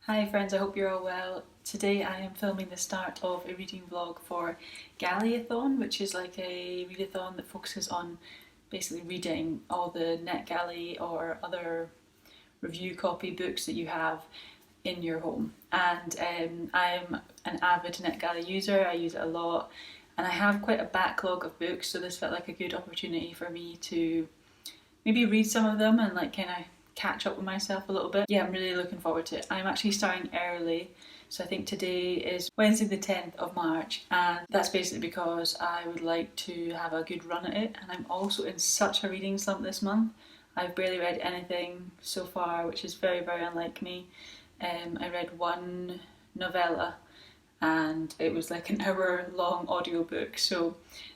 Hi friends, I hope you're all well. Today I am filming the start of a reading vlog for Galleyathon, which is like a readathon that focuses on basically reading all the Netgalley or other review copy books that you have in your home. And I'm an avid Netgalley user, I use it a lot, and I have quite a backlog of books, so this felt like a good opportunity for me to maybe read some of them and like kind of catch up with myself a little bit. Yeah, I'm really looking forward to it. I'm actually starting early, so I think today is Wednesday the 10th of March, and that's basically because I would like to have a good run at it, and I'm also in such a reading slump this month. I've barely read anything so far, which is very, very unlike me. I read one novella and it was like an hour long audiobook, so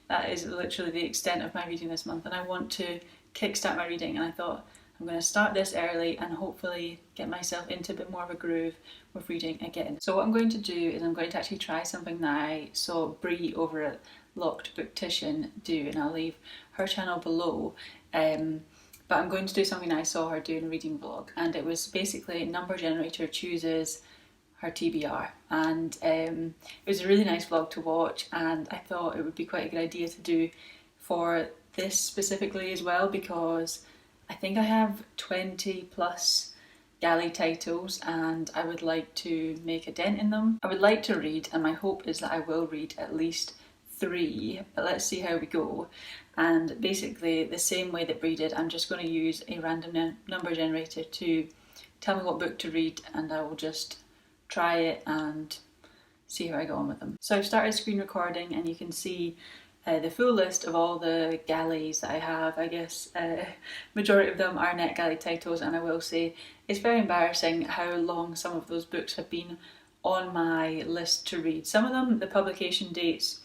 that is literally the extent of my reading this month, and I want to kickstart my reading, and I thought I'm going to start this early and hopefully get myself into a bit more of a groove with reading again. So what I'm going to do is I'm going to actually try something that I saw Bree over at Locked Booktition do, and I'll leave her channel below. But I'm going to do something I saw her do in a reading vlog, and it was basically number generator chooses her TBR, and it was a really nice vlog to watch, and I thought it would be quite a good idea to do for this specifically as well, because I think I have 20 plus galley titles and I would like to make a dent in them. I would like to read, and my hope is that I will read at least 3, but let's see how we go. And basically the same way that Bree did, I'm just going to use a random number generator to tell me what book to read, and I will just try it and see how I go on with them. So I've started screen recording, and you can see the full list of all the galleys that I have. I guess majority of them are Netgalley titles, and I will say it's very embarrassing how long some of those books have been on my list to read. Some of them, the publication dates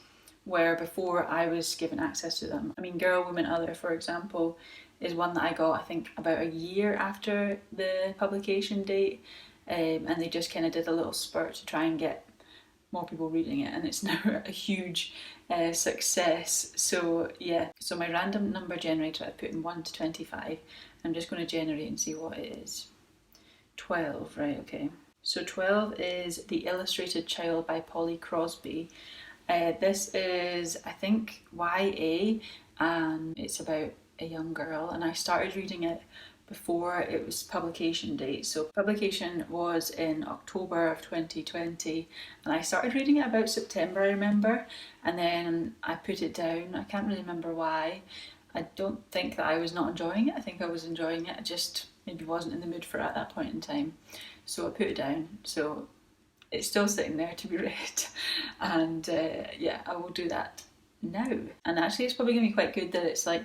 were before I was given access to them. I mean, Girl, Woman, Other, for example, is one that I got I think about a year after the publication date, and they just kind of did a little spurt to try and get more people reading it, and it's now a huge success. So yeah, so my random number generator I put in 1 to 25. I'm just going to generate and see what it is. 12, right, okay. So 12 is The Illustrated Child by Polly Crosby. This is, I think, YA, and it's about a young girl, and I started reading it before it was publication date. So publication was in October of 2020, and I started reading it about September, I remember, and then I put it down. I can't really remember why. I don't think that I was not enjoying it. I think I was enjoying it. I just maybe wasn't in the mood for it at that point in time. So I put it down. So it's still sitting there to be read, and yeah, I will do that now. And actually it's probably going to be quite good that it's like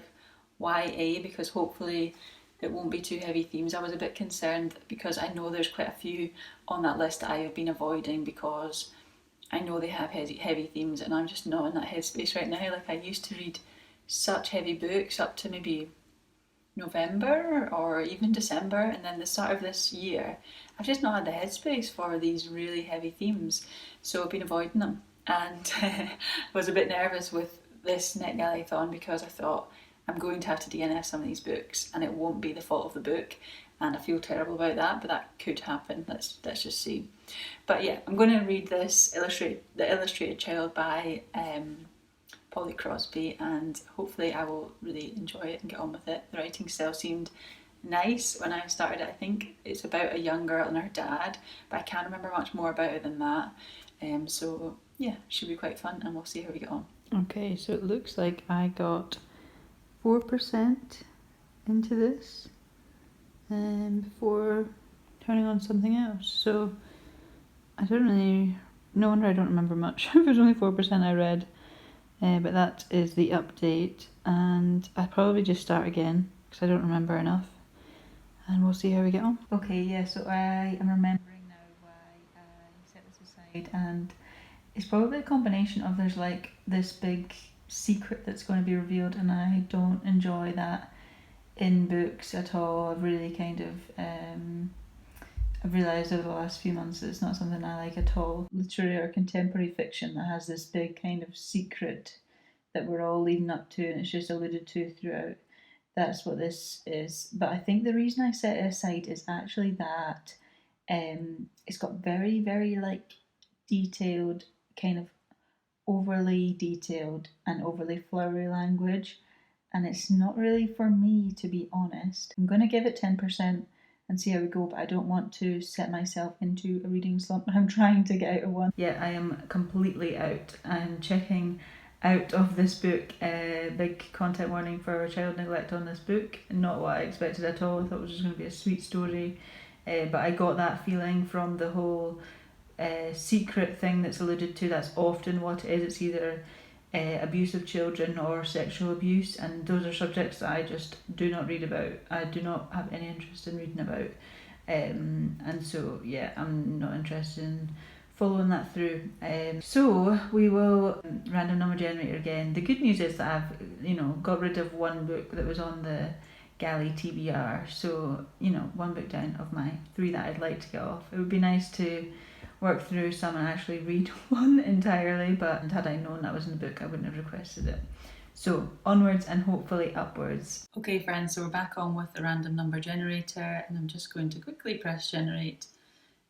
YA, because hopefully it won't be too heavy themes. I was a bit concerned because I know there's quite a few on that list that I have been avoiding because I know they have heavy themes, and I'm just not in that headspace right now. Like, I used to read such heavy books up to maybe November or even December, and then the start of this year I've just not had the headspace for these really heavy themes, so I've been avoiding them. And I was a bit nervous with this Netgalley-thon because I thought I'm going to have to DNF some of these books and it won't be the fault of the book, and I feel terrible about that, but that could happen. Let's just see. But yeah, I'm going to read this The Illustrated Child by Polly Crosby, and hopefully I will really enjoy it and get on with it. The writing style seemed nice when I started it. I think it's about a young girl and her dad, but I can't remember much more about it than that. So yeah, should be quite fun, and we'll see how we get on. Okay, so it looks like I got 4% into this before turning on something else. So I don't really, no wonder I don't remember much. It was only 4% I read. But that is the update, and I'll probably just start again because I don't remember enough, and we'll see how we get on. Okay, yeah, so I am remembering now why I set this aside, and it's probably a combination of there's like this big secret that's going to be revealed, and I don't enjoy that in books at all. I've really kind of I've realised over the last few months that it's not something I like at all. Literary or contemporary fiction that has this big kind of secret that we're all leading up to, and it's just alluded to throughout. That's what this is. But I think the reason I set it aside is actually that It's got very, very like detailed, kind of overly detailed and overly flowery language, and it's not really for me, to be honest. I'm going to give it 10% and see how we go, but I don't want to set myself into a reading slump. I'm trying to get out of one. Yeah, I am completely out. I'm checking out of this book. Big content warning for child neglect on this book. Not what I expected at all. I thought it was just going to be a sweet story, but I got that feeling from the whole secret thing that's alluded to. That's often what it is. It's either abuse of children or sexual abuse, and those are subjects that I just do not read about. I do not have any interest in reading about, and so yeah, I'm not interested in following that through. So we will random number generator again. The good news is that I've got rid of one book that was on the Galleyathon TBR, so one book down of my 3 that I'd like to get off. It would be nice to work through some and actually read one entirely, but had I known that was in the book, I wouldn't have requested it. So onwards and hopefully upwards. Okay friends, so we're back on with the random number generator, and I'm just going to quickly press generate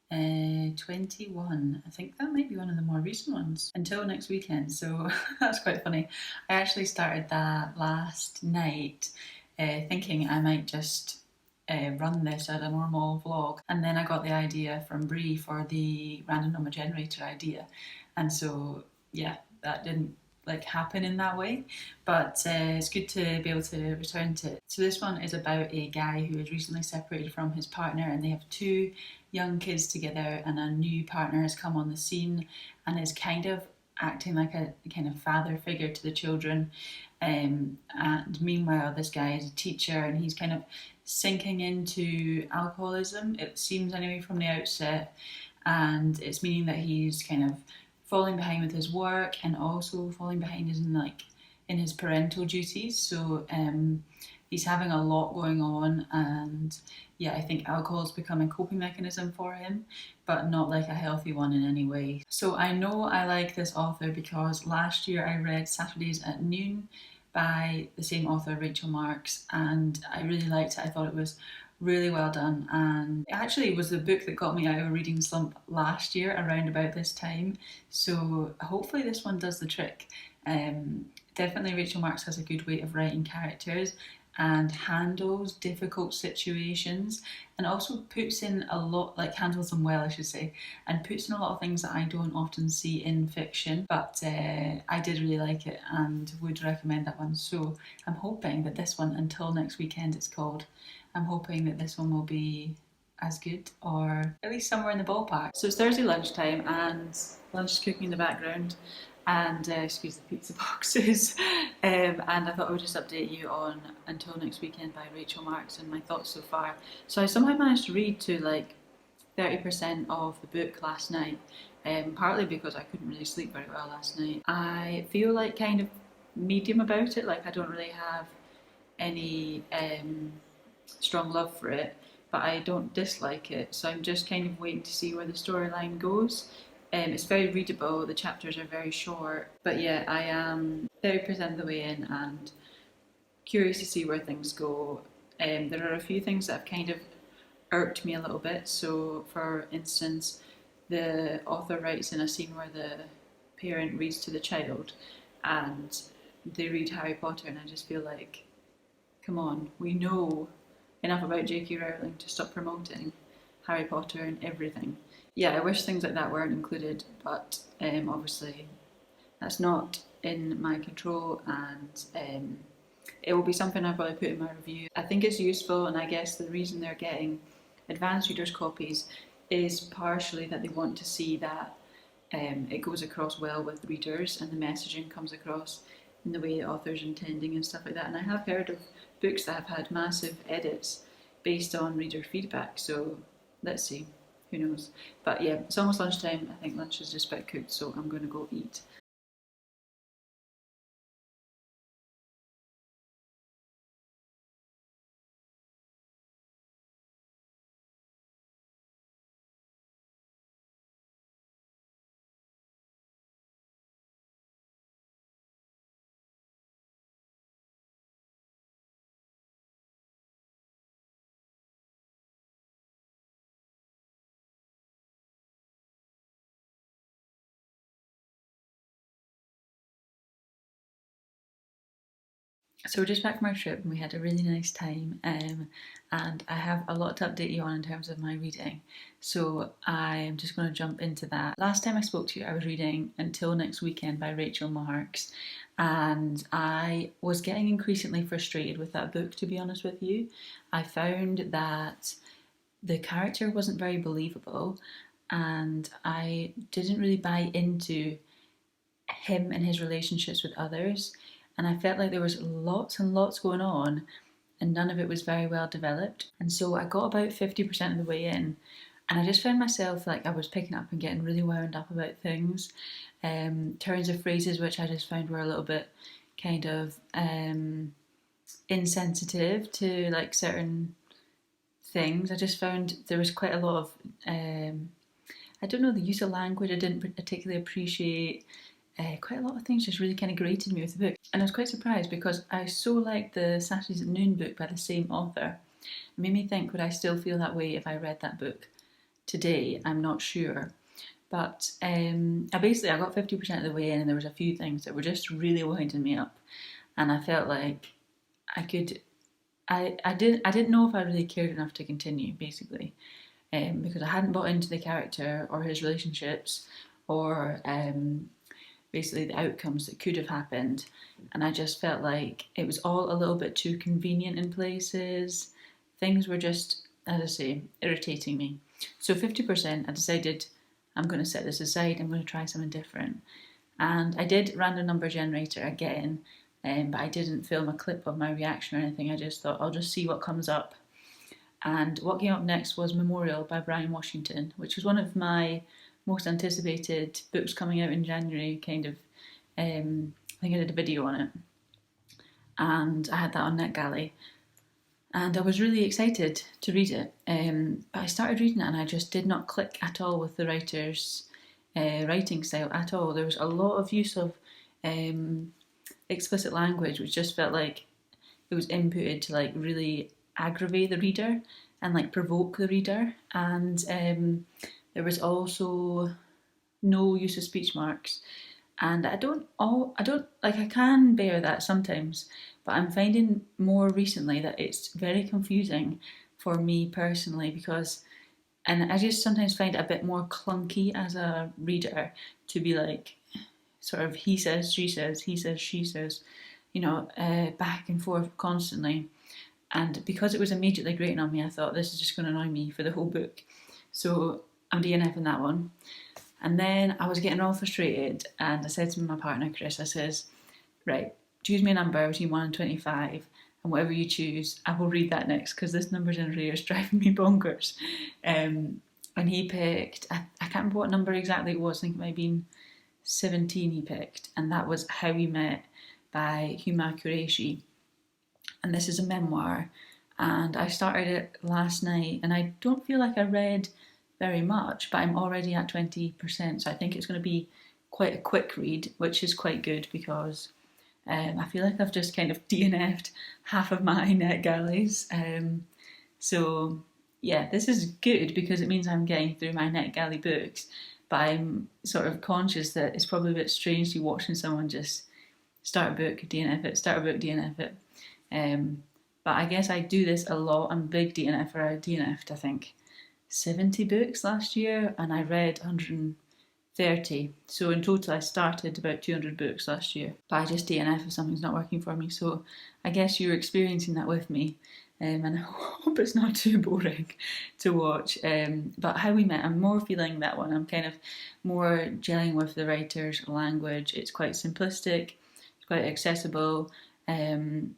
21. I think that might be one of the more recent ones. Until next weekend, so that's quite funny. I actually started that last night thinking I might just run this as a normal vlog, and then I got the idea from Brie for the random number generator idea, and so yeah, that didn't happen in that way, but it's good to be able to return to it. So this one is about a guy who is recently separated from his partner, and they have 2 young kids together, and a new partner has come on the scene and is kind of acting like a kind of father figure to the children, and meanwhile this guy is a teacher and he's kind of sinking into alcoholism, it seems anyway from the outset, and it's meaning that he's kind of falling behind with his work and also falling behind in his parental duties. So he's having a lot going on, and yeah, I think alcohol's become a coping mechanism for him, but not like a healthy one in any way. So I know I like this author because last year I read Saturdays at Noon by the same author, Rachel Marks, and I really liked it. I thought it was really well done, and it actually was the book that got me out of a reading slump last year around about this time, so hopefully this one does the trick. Definitely Rachel Marks has a good way of writing characters and handles difficult situations, and also puts in a lot, handles them well I should say, and puts in a lot of things that I don't often see in fiction, but I did really like it and would recommend that one. So I'm hoping that this one, Until Next Weekend it's called, I'm hoping that this one will be as good, or at least somewhere in the ballpark. So it's Thursday lunchtime and lunch is cooking in the background, and excuse the pizza boxes, and I thought I would just update you on Until Next Weekend by Rachel Marks and my thoughts so far. So I somehow managed to read to 30% of the book last night, partly because I couldn't really sleep very well last night. I feel kind of medium about it, I don't really have any strong love for it, but I don't dislike it, so I'm just kind of waiting to see where the storyline goes. It's very readable, the chapters are very short, but yeah, I am 30% of the way in and curious to see where things go. There are a few things that have kind of irked me a little bit. So, for instance, the author writes in a scene where the parent reads to the child and they read Harry Potter, and I just feel like, come on, we know enough about J.K. Rowling to stop promoting Harry Potter and everything. Yeah, I wish things like that weren't included, but obviously that's not in my control, and it will be something I'll probably put in my review. I think it's useful, and I guess the reason they're getting advanced readers' copies is partially that they want to see that it goes across well with readers and the messaging comes across in the way the author's intending and stuff like that. And I have heard of books that have had massive edits based on reader feedback, so let's see, who knows. But yeah, it's almost lunchtime. I think lunch is just about cooked, so I'm going to go eat. So we're just back from our trip and we had a really nice time, and I have a lot to update you on in terms of my reading. So I'm just going to jump into that. Last time I spoke to you, I was reading Until Next Weekend by Rachel Marks, and I was getting increasingly frustrated with that book, to be honest with you. I found that the character wasn't very believable, and I didn't really buy into him and his relationships with others. And I felt like there was lots and lots going on, and none of it was very well developed. And so I got about 50% of the way in, and I just found myself like I was picking up and getting really wound up about things. Turns of phrases which I just found were a little bit kind of insensitive to like certain things. I just found there was quite a lot of I don't know, the use of language I didn't particularly appreciate. Quite a lot of things just really kind of grated me with the book. And I was quite surprised because I so liked the Saturdays at Noon book by the same author. It made me think, would I still feel that way if I read that book today? I'm not sure. But I got 50% of the way in, and there was a few things that were just really winding me up. And I felt like I could, I didn't know if I really cared enough to continue, basically. Because I hadn't bought into the character or his relationships or basically the outcomes that could have happened. And I just felt like it was all a little bit too convenient in places. Things were just, as I say, irritating me. So 50%, I decided I'm going to set this aside, I'm going to try something different. And I did random number generator again, but I didn't film a clip of my reaction or anything. I just thought I'll just see what comes up. And what came up next was Memorial by Brian Washington, which was one of my most anticipated books coming out in January, kind of. I think I did a video on it, and I had that on Netgalley, and I was really excited to read it. But I started reading it, and I just did not click at all with the writer's writing style at all. There was a lot of use of explicit language, which just felt like it was inputted to like really aggravate the reader and like provoke the reader. And there was also no use of speech marks. And I don't like, I can bear that sometimes, but I'm finding more recently that it's very confusing for me personally, because and I just sometimes find it a bit more clunky as a reader to be like sort of he says, she says, he says, she says, back and forth constantly. And because it was immediately grating on me, I thought this is just going to annoy me for the whole book. So I'm DNFing that one. And then I was getting all frustrated, and I said to my partner, Chris, I says, right, choose me a number between 1 and 25, and whatever you choose, I will read that next, because this number generator is driving me bonkers. And he picked, I can't remember what number exactly it was, I think it might have been 17 he picked, and that was How We Met by Huma Qureshi. And this is a memoir, and I started it last night, and I don't feel like I read very much, but I'm already at 20%, so I think it's going to be quite a quick read, which is quite good, because I feel like I've just kind of DNF'd half of my Netgalleys. So yeah, this is good because it means I'm getting through my Netgalley books, but I'm sort of conscious that it's probably a bit strange to be watching someone just start a book, DNF it, start a book, DNF it. But I guess I do this a lot. I'm a big DNFer. I DNF'd, I think, 70 books last year, and I read 130. So in total, I started about 200 books last year. But I just DNF if something's not working for me. So I guess you're experiencing that with me. And I hope it's not too boring to watch. But How We Met, I'm more feeling that one. I'm kind of more gelling with the writer's language. It's quite simplistic, it's quite accessible. And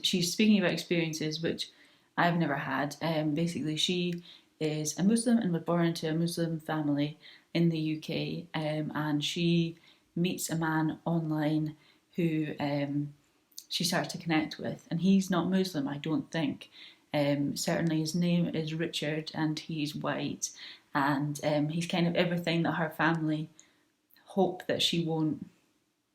she's speaking about experiences which I've never had. Basically, she is a Muslim and was born into a Muslim family in the UK, and she meets a man online who she starts to connect with, and he's not Muslim, I don't think. Certainly his name is Richard, and he's white, and he's kind of everything that her family hope that she won't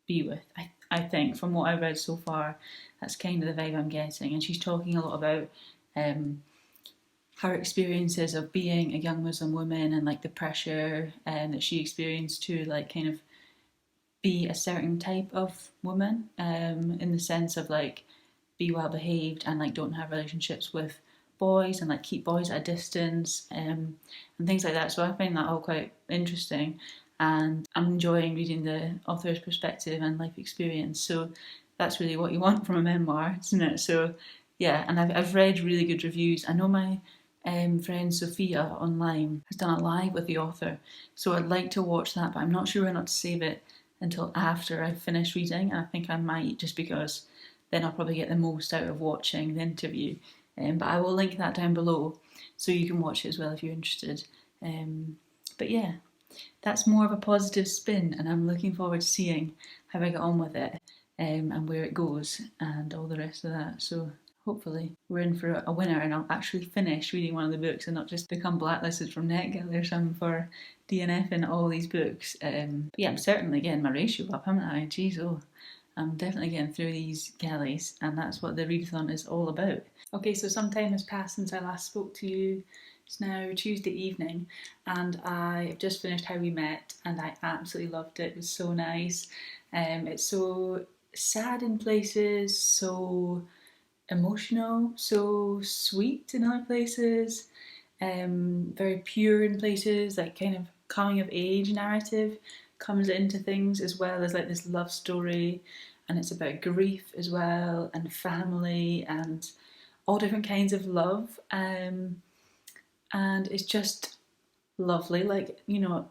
be with. I think from what I've read so far, that's kind of the vibe I'm getting. And she's talking a lot about her experiences of being a young Muslim woman, and like the pressure that she experienced to like kind of be a certain type of woman, in the sense of like be well behaved and like don't have relationships with boys and like keep boys at a distance, and things like that. So I find that all quite interesting, and I'm enjoying reading the author's perspective and life experience. So that's really what you want from a memoir, isn't it? So yeah, and I've read really good reviews. I know my friend Sophia online has done a live with the author, so I'd like to watch that, but I'm not sure whether or not to save it until after I've finished reading. And I think I might, just because then I'll probably get the most out of watching the interview. But I will link that down below so you can watch it as well if you're interested. But yeah, that's more of a positive spin, and I'm looking forward to seeing how I get on with it, and where it goes and all the rest of that. So hopefully we're in for a winner, and I'll actually finish reading one of the books and not just become blacklisted from Netgalley or something for DNFing all these books. But yeah, I'm certainly getting my ratio up, haven't I? Jeez, oh, I'm definitely getting through these galleys, and that's what the readathon is all about. Okay, so some time has passed since I last spoke to you. It's now Tuesday evening, and I've just finished How We Met, and I absolutely loved it. It was so nice. It's so sad in places, so emotional, so sweet in other places, very pure in places, like kind of coming of age narrative comes into things, as well as like this love story, and it's about grief as well, and family, and all different kinds of love, and it's just lovely. Like, you know,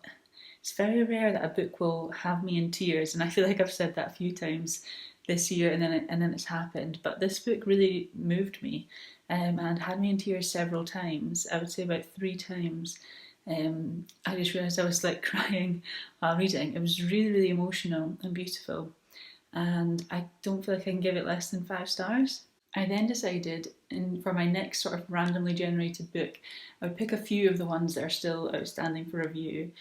it's very rare that a book will have me in tears, and I feel like I've said that a few times this year, and then it's happened. But this book really moved me, and had me in tears several times. I would say about 3 times. I just realised I was like crying while reading. It was really, really emotional and beautiful, and I don't feel like I can give it less than 5 stars. I then decided, for my next sort of randomly generated book, I would pick a few of the ones that are still outstanding for review,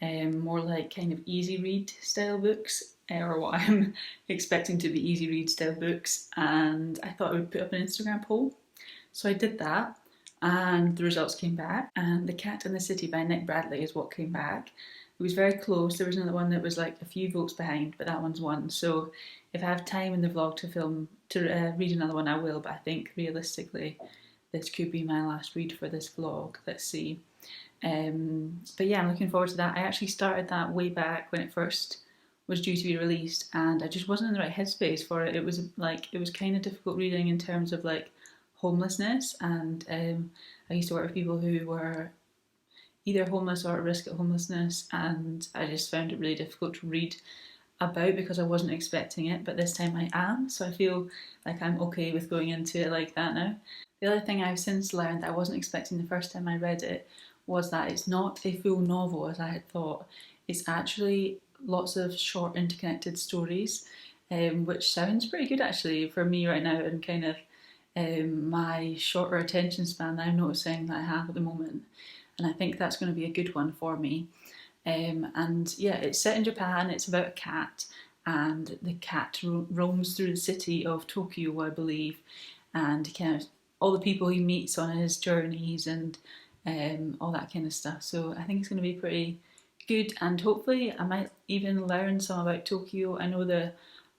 more like kind of easy read style books, or what I'm expecting to be easy read style books, and I thought I would put up an Instagram poll. So I did that, and the results came back, and The Cat in the City by Nick Bradley is what came back. It was very close. There was another one that was like a few votes behind, but that one's won. So if I have time in the vlog to read another one, I will. But I think realistically, this could be my last read for this vlog. Let's see. But yeah, I'm looking forward to that. I actually started that way back when it first was due to be released, and I just wasn't in the right headspace for it. It was kind of difficult reading in terms of like homelessness, and I used to work with people who were either homeless or at risk of homelessness, and I just found it really difficult to read about because I wasn't expecting it, but this time I am, so I feel like I'm okay with going into it like that now. The other thing I've since learned that I wasn't expecting the first time I read it was that it's not a full novel as I had thought. It's actually lots of short interconnected stories, which sounds pretty good actually for me right now, and kind of my shorter attention span that I'm noticing that I have at the moment. And I think that's going to be a good one for me. And yeah, it's set in Japan. It's about a cat, and the cat roams through the city of Tokyo, I believe, and kind of all the people he meets on his journeys, and all that kind of stuff. So I think it's going to be pretty good, and hopefully I might even learn some about Tokyo. I know the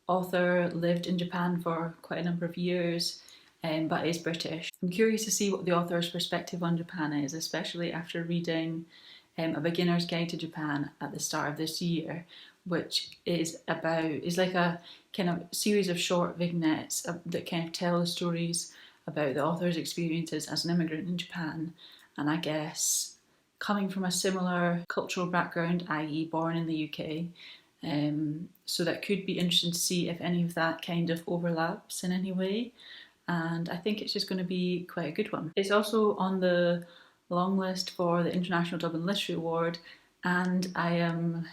author lived in Japan for quite a number of years, but is British. I'm curious to see what the author's perspective on Japan is, especially after reading A Beginner's Guide to Japan at the start of this year, which is like a kind of series of short vignettes that kind of tell the stories about the author's experiences as an immigrant in Japan, and I guess coming from a similar cultural background, i.e. born in the UK. So that could be interesting to see if any of that kind of overlaps in any way, and I think it's just going to be quite a good one. It's also on the long list for the International Dublin Literary Award, and I am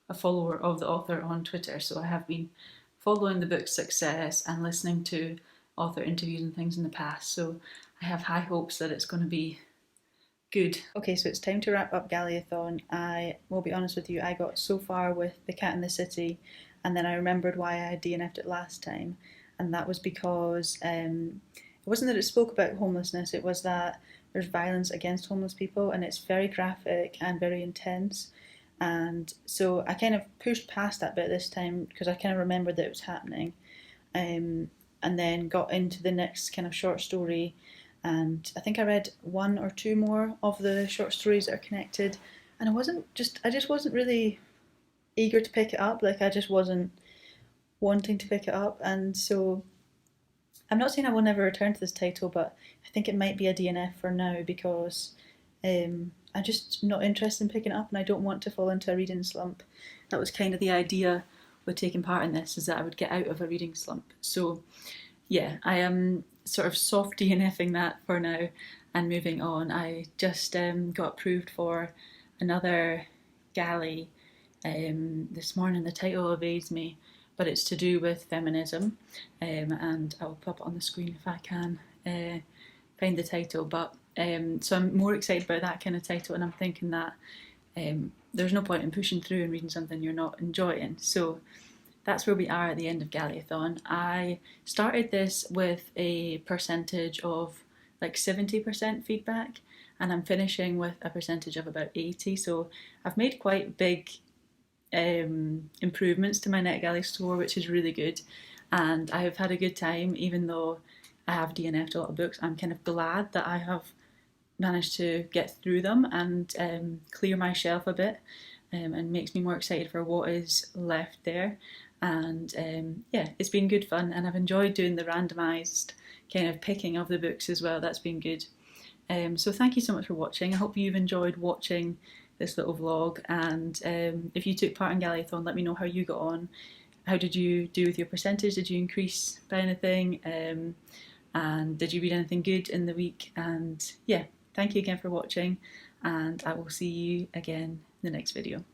a follower of the author on Twitter, so I have been following the book's success and listening to author interviews and things in the past, so I have high hopes that it's going to be good. Okay, so it's time to wrap up Galleyathon. I will be honest with you, I got so far with The Cat in the City, and then I remembered why I had DNF'd it last time, and that was because it wasn't that it spoke about homelessness, it was that there's violence against homeless people, and it's very graphic and very intense. And so I kind of pushed past that bit this time because I kind of remembered that it was happening. and then got into the next kind of short story, and I think I read one or two more of the short stories that are connected, and I just wasn't really eager to pick it up. Like I just wasn't wanting to pick it up, and so I'm not saying I will never return to this title, but I think it might be a DNF for now because I'm just not interested in picking it up, and I don't want to fall into a reading slump. That was kind of the idea with taking part in this, is that I would get out of a reading slump. So yeah, I am sort of soft DNFing that for now and moving on. I just got approved for another galley this morning. The title evades me, but it's to do with feminism, and I'll pop it on the screen if I can find the title. But so I'm more excited about that kind of title, and I'm thinking that there's no point in pushing through and reading something you're not enjoying. So that's where we are at the end of Galleyathon. I started this with a percentage of like 70% feedback, and I'm finishing with a percentage of about 80. So I've made quite big improvements to my Netgalley score, which is really good. And I have had a good time, even though I have DNF'd a lot of books. I'm kind of glad that I have managed to get through them and clear my shelf a bit, and makes me more excited for what is left there. And yeah, it's been good fun, and I've enjoyed doing the randomised kind of picking of the books as well. That's been good. So thank you so much for watching. I hope you've enjoyed watching this little vlog, and if you took part in Galleyathon, let me know how you got on. How did you do with your percentage? Did you increase by anything? And did you read anything good in the week? And yeah, thank you again for watching, and I will see you again in the next video.